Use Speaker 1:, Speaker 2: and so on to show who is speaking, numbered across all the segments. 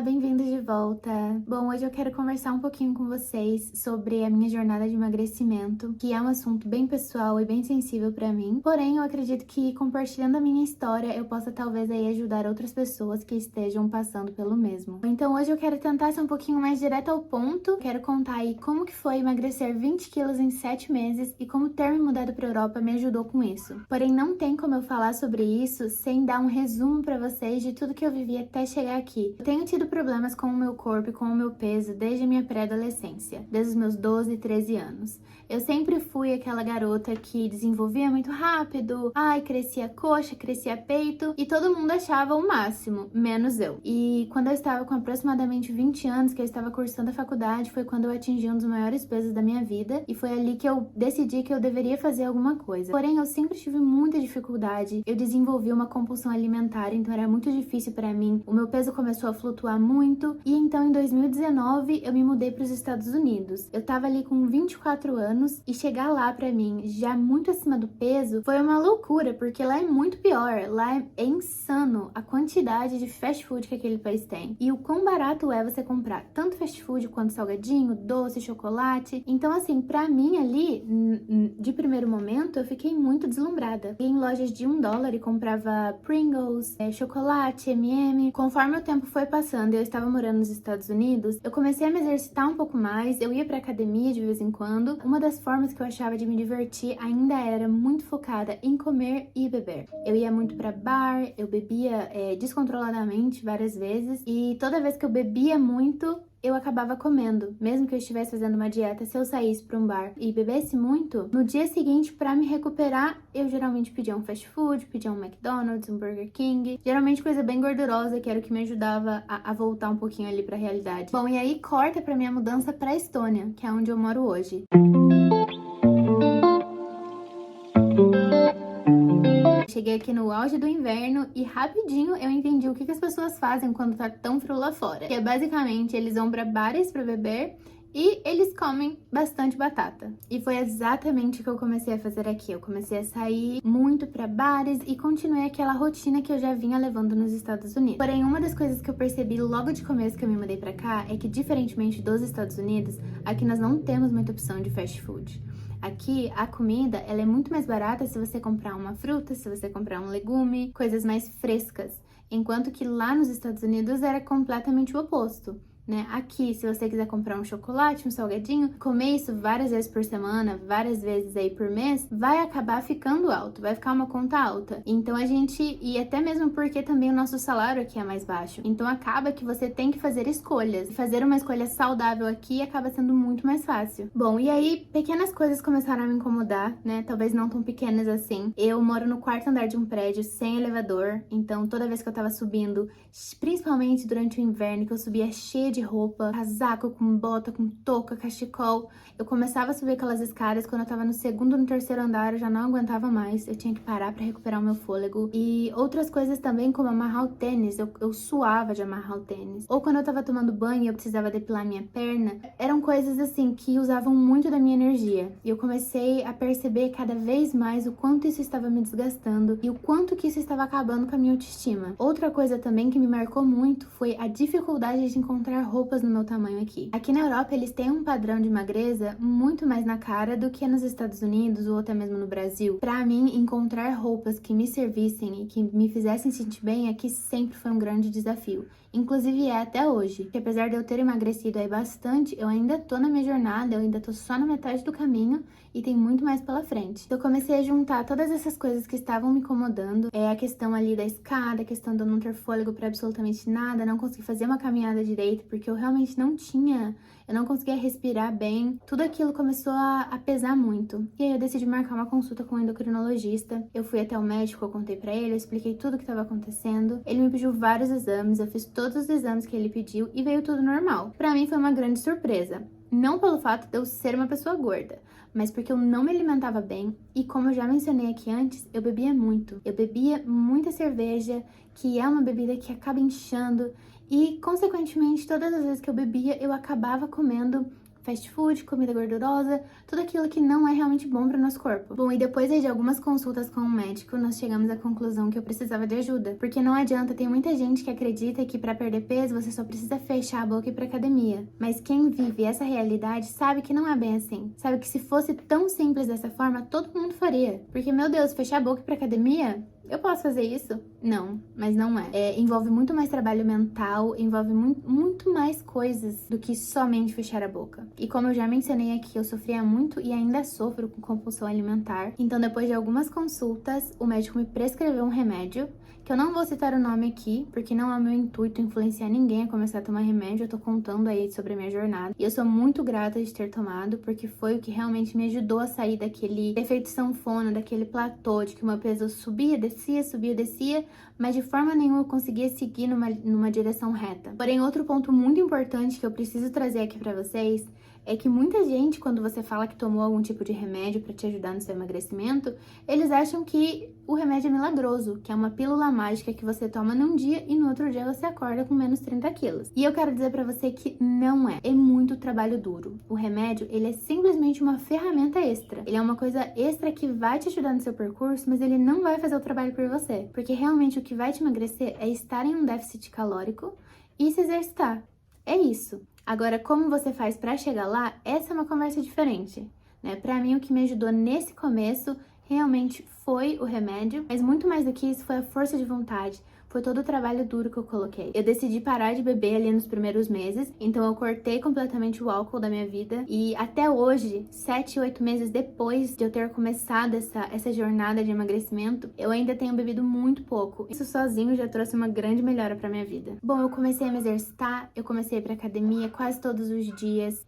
Speaker 1: bem-vindos de volta! Bom, hoje eu quero conversar um pouquinho com vocês sobre a minha jornada de emagrecimento, que é um assunto bem pessoal e bem sensível pra mim, porém eu acredito que compartilhando a minha história eu possa talvez aí ajudar outras pessoas que estejam passando pelo mesmo. Então hoje eu quero tentar ser um pouquinho mais direto ao ponto, quero contar aí como que foi emagrecer 20 quilos em 7 meses e como ter me mudado pra Europa me ajudou com isso. Porém não tem como eu falar sobre isso sem dar um resumo pra vocês de tudo que eu vivi até chegar aqui. Eu tenho tido problemas com o meu corpo e com o meu peso desde a minha pré-adolescência, desde os meus 12, 13 anos. Eu sempre fui aquela garota que desenvolvia muito rápido, crescia coxa, crescia peito, e todo mundo achava o máximo, menos eu. E quando eu estava com aproximadamente 20 anos, que eu estava cursando a faculdade, foi quando eu atingi um dos maiores pesos da minha vida, e foi ali que eu decidi que eu deveria fazer alguma coisa. Porém, eu sempre tive muita dificuldade, eu desenvolvi uma compulsão alimentar, então era muito difícil pra mim. O meu peso começou a flutuar muito, e então em 2019 eu me mudei para os Estados Unidos. Eu tava ali com 24 anos e chegar lá pra mim já muito acima do peso foi uma loucura, porque lá é muito pior. Lá é insano a quantidade de fast food que aquele país tem e o quão barato é você comprar tanto fast food quanto salgadinho, doce, chocolate. Então assim, pra mim ali, de primeiro momento, eu fiquei muito deslumbrada. Ia em lojas de $1 e comprava Pringles, chocolate, M&M. Conforme o tempo foi passando e eu estava morando nos Estados Unidos, eu comecei a me exercitar um pouco mais, eu ia pra academia de vez em quando. Uma das formas que eu achava de me divertir ainda era muito focada em comer e beber. Eu ia muito pra bar, eu bebia descontroladamente várias vezes, e toda vez que eu bebia muito, eu acabava comendo. Mesmo que eu estivesse fazendo uma dieta, se eu saísse para um bar e bebesse muito, no dia seguinte, para me recuperar, eu geralmente pedia um fast food, pedia um McDonald's, um Burger King, geralmente coisa bem gordurosa, que era o que me ajudava a voltar um pouquinho ali pra realidade. Bom, e aí corta pra minha mudança pra Estônia, que é onde eu moro hoje. Cheguei aqui no auge do inverno e rapidinho eu entendi o que as pessoas fazem quando tá tão frio lá fora. Que é basicamente, eles vão pra bares pra beber e eles comem bastante batata. E foi exatamente o que eu comecei a fazer aqui. Eu comecei a sair muito pra bares e continuei aquela rotina que eu já vinha levando nos Estados Unidos. Porém, uma das coisas que eu percebi logo de começo que eu me mudei pra cá é que, diferentemente dos Estados Unidos, aqui nós não temos muita opção de fast food. Aqui, a comida, ela é muito mais barata se você comprar uma fruta, se você comprar um legume, coisas mais frescas. Enquanto que lá nos Estados Unidos era completamente o oposto, né? Aqui, se você quiser comprar um chocolate, um salgadinho, comer isso várias vezes por semana, várias vezes aí por mês, vai acabar ficando alto, vai ficar uma conta alta. Então e até mesmo porque também o nosso salário aqui é mais baixo. Então acaba que você tem que fazer escolhas. E fazer uma escolha saudável aqui acaba sendo muito mais fácil. Bom, e aí pequenas coisas começaram a me incomodar, né? Talvez não tão pequenas assim. Eu moro no quarto andar de um prédio sem elevador, então toda vez que eu tava subindo, principalmente durante o inverno, que eu subia cheia de roupa, casaco, com bota, com touca, cachecol. Eu começava a subir aquelas escadas, quando eu tava no segundo, no terceiro andar, eu já não aguentava mais. Eu tinha que parar pra recuperar o meu fôlego. E outras coisas também, como amarrar o tênis. Eu suava de amarrar o tênis. Ou quando eu tava tomando banho e eu precisava depilar minha perna. Eram coisas assim que usavam muito da minha energia. E eu comecei a perceber cada vez mais o quanto isso estava me desgastando e o quanto que isso estava acabando com a minha autoestima. Outra coisa também que me marcou muito foi a dificuldade de encontrar roupas no meu tamanho aqui. Aqui na Europa, eles têm um padrão de magreza muito mais na cara do que nos Estados Unidos ou até mesmo no Brasil. Pra mim, encontrar roupas que me servissem e que me fizessem sentir bem aqui sempre foi um grande desafio. Inclusive é até hoje, que apesar de eu ter emagrecido aí bastante, eu ainda tô na minha jornada, eu ainda tô só na metade do caminho e tem muito mais pela frente. Eu comecei a juntar todas essas coisas que estavam me incomodando, a questão ali da escada, a questão de eu não ter fôlego pra absolutamente nada, não conseguir fazer uma caminhada direito, porque eu realmente não tinha, eu não conseguia respirar bem. Tudo aquilo começou a pesar muito. E aí eu decidi marcar uma consulta com um endocrinologista. Eu fui até o médico, eu contei pra ele, eu expliquei tudo o que estava acontecendo. Ele me pediu vários exames, eu fiz todos os exames que ele pediu e veio tudo normal. Pra mim foi uma grande surpresa. Não pelo fato de eu ser uma pessoa gorda, mas porque eu não me alimentava bem e, como eu já mencionei aqui antes, eu bebia muito. Eu bebia muita cerveja, que é uma bebida que acaba inchando, e, consequentemente, todas as vezes que eu bebia, eu acabava comendo fast food, comida gordurosa, tudo aquilo que não é realmente bom para o nosso corpo. Bom, e depois aí de algumas consultas com o médico, nós chegamos à conclusão que eu precisava de ajuda, porque não adianta, tem muita gente que acredita que para perder peso você só precisa fechar a boca e ir pra academia. Mas quem vive essa realidade sabe que não é bem assim. Sabe que se fosse tão simples dessa forma, todo mundo faria. Porque, meu Deus, fechar a boca e ir pra academia? Eu posso fazer isso? Não, mas não é. Envolve muito mais trabalho mental, envolve muito mais coisas do que somente fechar a boca. E como eu já mencionei aqui, eu sofria muito e ainda sofro com compulsão alimentar. Então, depois de algumas consultas, o médico me prescreveu um remédio, que eu não vou citar o nome aqui, porque não é meu intuito influenciar ninguém a começar a tomar remédio. Eu tô contando aí sobre a minha jornada. E eu sou muito grata de ter tomado, porque foi o que realmente me ajudou a sair daquele efeito sanfona, daquele platô, de que o meu peso subia, descia, mas de forma nenhuma eu conseguia seguir numa direção reta. Porém, outro ponto muito importante que eu preciso trazer aqui pra vocês é que muita gente, quando você fala que tomou algum tipo de remédio para te ajudar no seu emagrecimento, eles acham que o remédio é milagroso, que é uma pílula mágica que você toma num dia e no outro dia você acorda com menos 30 quilos. E eu quero dizer para você que não é. É muito trabalho duro. O remédio, ele é simplesmente uma ferramenta extra. Ele é uma coisa extra que vai te ajudar no seu percurso, mas ele não vai fazer o trabalho por você. Porque realmente o que vai te emagrecer é estar em um déficit calórico e se exercitar. É isso. Agora, como você faz para chegar lá, essa é uma conversa diferente, né? Para mim, o que me ajudou nesse começo realmente foi o remédio, mas muito mais do que isso foi a força de vontade. Foi todo o trabalho duro que eu coloquei. Eu decidi parar de beber ali nos primeiros meses, então eu cortei completamente o álcool da minha vida. E até hoje, 7, 8 meses depois de eu ter começado essa jornada de emagrecimento, eu ainda tenho bebido muito pouco. Isso sozinho já trouxe uma grande melhora pra minha vida. Bom, eu comecei a me exercitar, eu comecei a ir pra academia quase todos os dias.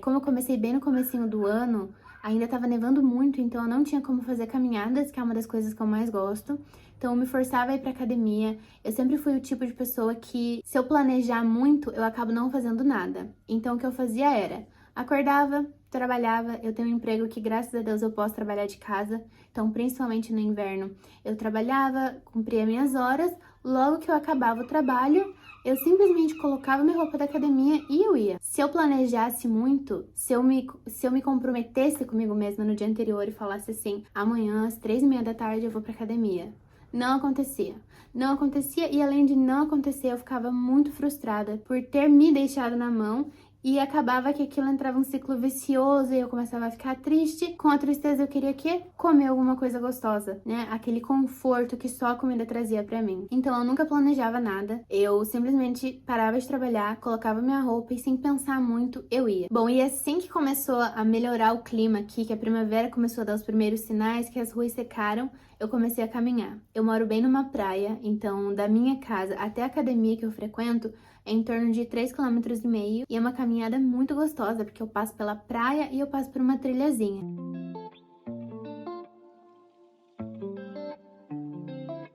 Speaker 1: Como eu comecei bem no comecinho do ano, ainda tava nevando muito, então eu não tinha como fazer caminhadas, que é uma das coisas que eu mais gosto. Então eu me forçava a ir pra academia. Eu sempre fui o tipo de pessoa que, se eu planejar muito, eu acabo não fazendo nada. Então o que eu fazia era, acordava, trabalhava, eu tenho um emprego que graças a Deus eu posso trabalhar de casa. Então, principalmente no inverno, eu trabalhava, cumpria minhas horas, logo que eu acabava o trabalho, eu simplesmente colocava minha roupa da academia e eu ia. Se eu planejasse muito, se eu me comprometesse comigo mesma no dia anterior e falasse assim, amanhã às 3:30 da tarde eu vou pra academia. Não acontecia. Não acontecia e além de não acontecer, eu ficava muito frustrada por ter me deixado na mão e acabava que aquilo entrava um ciclo vicioso e eu começava a ficar triste. Com a tristeza eu queria o quê? Comer alguma coisa gostosa, né? Aquele conforto que só a comida trazia pra mim. Então eu nunca planejava nada. Eu simplesmente parava de trabalhar, colocava minha roupa e sem pensar muito eu ia. Bom, e assim que começou a melhorar o clima aqui, que a primavera começou a dar os primeiros sinais, que as ruas secaram, eu comecei a caminhar. Eu moro bem numa praia, então da minha casa até a academia que eu frequento é em torno de 3,5 km e é uma caminhada muito gostosa, porque eu passo pela praia e eu passo por uma trilhazinha.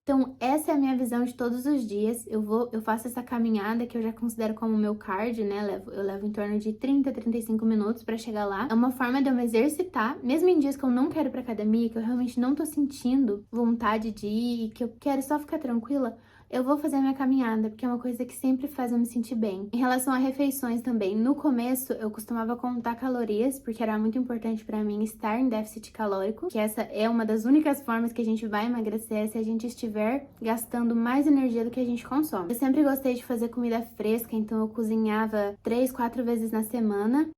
Speaker 1: Então, essa é a minha visão de todos os dias. Eu faço essa caminhada que eu já considero como meu cardio, né? Eu levo em torno de 30, 35 minutos pra chegar lá. É uma forma de eu me exercitar, mesmo em dias que eu não quero ir pra academia, que eu realmente não tô sentindo vontade de ir, que eu quero só ficar tranquila. Eu vou fazer a minha caminhada, porque é uma coisa que sempre faz eu me sentir bem. Em relação a refeições também, no começo eu costumava contar calorias, porque era muito importante pra mim estar em déficit calórico, que essa é uma das únicas formas que a gente vai emagrecer se a gente estiver gastando mais energia do que a gente consome. Eu sempre gostei de fazer comida fresca, então eu cozinhava 3, 4 vezes na semana.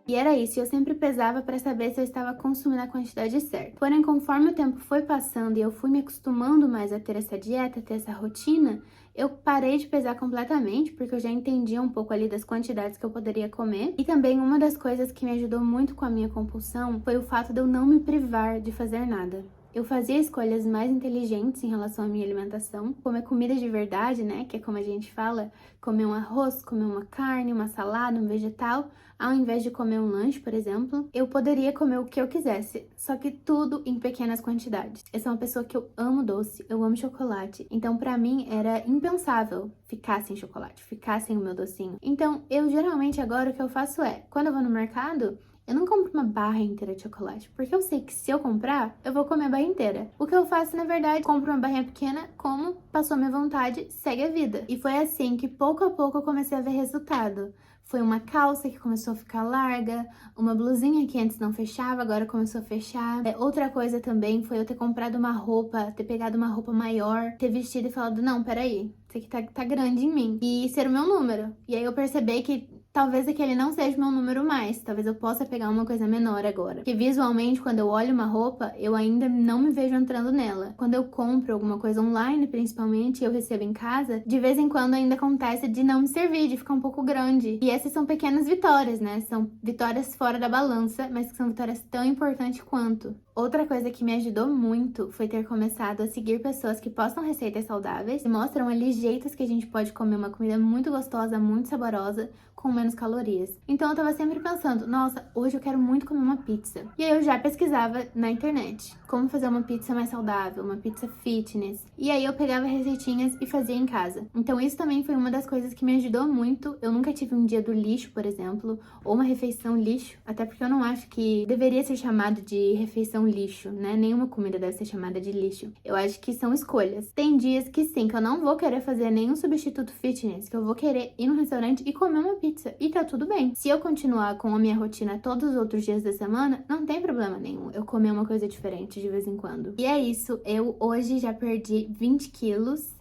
Speaker 1: E era isso, eu sempre pesava para saber se eu estava consumindo a quantidade certa. Porém, conforme o tempo foi passando e eu fui me acostumando mais a ter essa dieta, a ter essa rotina, eu parei de pesar completamente, porque eu já entendia um pouco ali das quantidades que eu poderia comer. E também uma das coisas que me ajudou muito com a minha compulsão foi o fato de eu não me privar de fazer nada. Eu fazia escolhas mais inteligentes em relação à minha alimentação, comer comida de verdade, né, que é como a gente fala, comer um arroz, comer uma carne, uma salada, um vegetal, ao invés de comer um lanche, por exemplo. Eu poderia comer o que eu quisesse, só que tudo em pequenas quantidades. Eu sou uma pessoa que eu amo doce, eu amo chocolate, então pra mim era impensável ficar sem chocolate, ficar sem o meu docinho. Então, eu geralmente agora o que eu faço é, quando eu vou no mercado, Eu não compro uma barra inteira de chocolate, porque eu sei que se eu comprar, eu vou comer a barra inteira. O que eu faço, na verdade, compro uma barrinha pequena, como, passou minha vontade, segue a vida. E foi assim que pouco a pouco eu comecei a ver resultado. Foi uma calça que começou a ficar larga, uma blusinha que antes não fechava, agora começou a fechar. Outra coisa também foi eu ter comprado uma roupa, ter pegado uma roupa maior, ter vestido e falado, não, peraí, isso aqui tá grande em mim. E ser o meu número. E aí eu percebi que talvez aquele não seja o meu número mais, talvez eu possa pegar uma coisa menor agora. Porque visualmente, quando eu olho uma roupa, eu ainda não me vejo entrando nela. Quando eu compro alguma coisa online, principalmente, eu recebo em casa, de vez em quando ainda acontece de não me servir, de ficar um pouco grande. E essas são pequenas vitórias, né? São vitórias fora da balança, mas que são vitórias tão importantes quanto. Outra coisa que me ajudou muito foi ter começado a seguir pessoas que postam receitas saudáveis e mostram ali jeitos que a gente pode comer uma comida muito gostosa, muito saborosa, com menos calorias. Então eu tava sempre pensando, nossa, hoje eu quero muito comer uma pizza. E aí eu já pesquisava na internet como fazer uma pizza mais saudável, uma pizza fitness. E aí eu pegava receitinhas e fazia em casa. Então isso também foi uma das coisas que me ajudou muito. Eu nunca tive um dia do lixo, por exemplo, ou uma refeição lixo, até porque eu não acho que deveria ser chamado de refeição lixo, né? Nenhuma comida deve ser chamada de lixo. Eu acho que são escolhas. Tem dias que sim, que eu não vou querer fazer nenhum substituto fitness, que eu vou querer ir no restaurante e comer uma pizza. E tá tudo bem. Se eu continuar com a minha rotina todos os outros dias da semana, não tem problema nenhum eu comer uma coisa diferente de vez em quando. E é isso, eu hoje já perdi 20 quilos.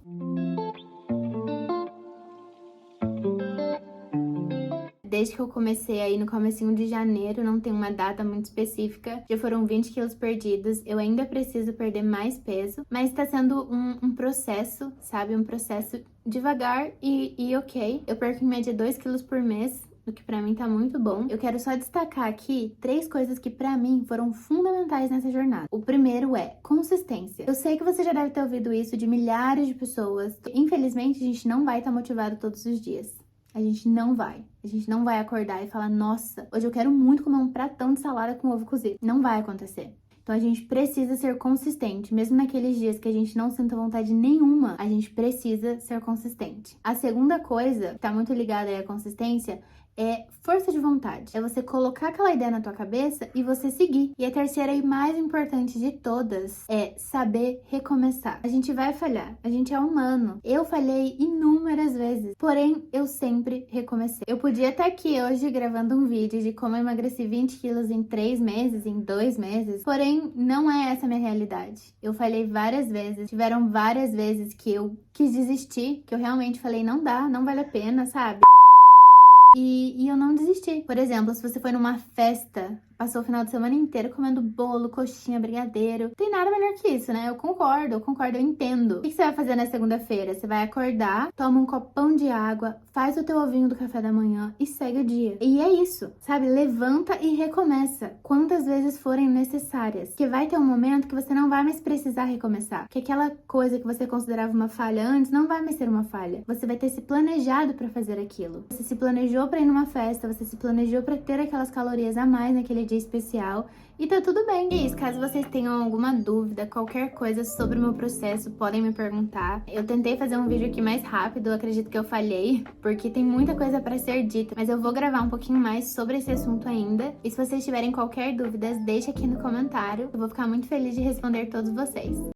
Speaker 1: Desde que eu comecei aí no comecinho de janeiro, não tem uma data muito específica, já foram 20 quilos perdidos. Eu ainda preciso perder mais peso, mas tá sendo um processo, sabe? Um processo devagar e ok. Eu perco em média 2 quilos por mês, o que pra mim tá muito bom. Eu quero só destacar aqui 3 coisas que pra mim foram fundamentais nessa jornada. O primeiro é consistência. Eu sei que você já deve ter ouvido isso de milhares de pessoas. Infelizmente, a gente não vai estar motivado todos os dias. A gente não vai. A gente não vai acordar e falar, nossa, hoje eu quero muito comer um pratão de salada com ovo cozido. Não vai acontecer. Então a gente precisa ser consistente, mesmo naqueles dias que a gente não sente vontade nenhuma, a gente precisa ser consistente. A segunda coisa, que tá muito ligada aí à consistência, é força de vontade. É você colocar aquela ideia na tua cabeça e você seguir. E a terceira e mais importante de todas é saber recomeçar. A gente vai falhar, a gente é humano. Eu falhei inúmeras vezes, porém eu sempre recomecei. Eu podia estar aqui hoje gravando um vídeo de como eu emagreci 20 quilos em 3 meses, em 2 meses, porém não é essa a minha realidade. Eu falhei várias vezes, tiveram várias vezes que eu quis desistir, que eu realmente falei, não dá, não vale a pena, sabe? E eu não desisti. Por exemplo, se você foi numa festa, passou o final de semana inteiro comendo bolo, coxinha, brigadeiro. Não tem nada melhor que isso, né? Eu concordo, eu entendo. O que você vai fazer na segunda-feira? Você vai acordar, toma um copão de água, faz o teu ovinho do café da manhã e segue o dia. E é isso, sabe? Levanta e recomeça quantas vezes forem necessárias. Porque vai ter um momento que você não vai mais precisar recomeçar. Que aquela coisa que você considerava uma falha antes não vai mais ser uma falha. Você vai ter se planejado pra fazer aquilo. Você se planejou pra ir numa festa, você se planejou pra ter aquelas calorias a mais naquele dia especial e tá tudo bem. E é isso, caso vocês tenham alguma dúvida, qualquer coisa sobre o meu processo, podem me perguntar. Eu tentei fazer um vídeo aqui mais rápido, eu acredito que eu falhei, porque tem muita coisa pra ser dita, mas eu vou gravar um pouquinho mais sobre esse assunto ainda. E se vocês tiverem qualquer dúvida, deixa aqui no comentário, eu vou ficar muito feliz de responder todos vocês.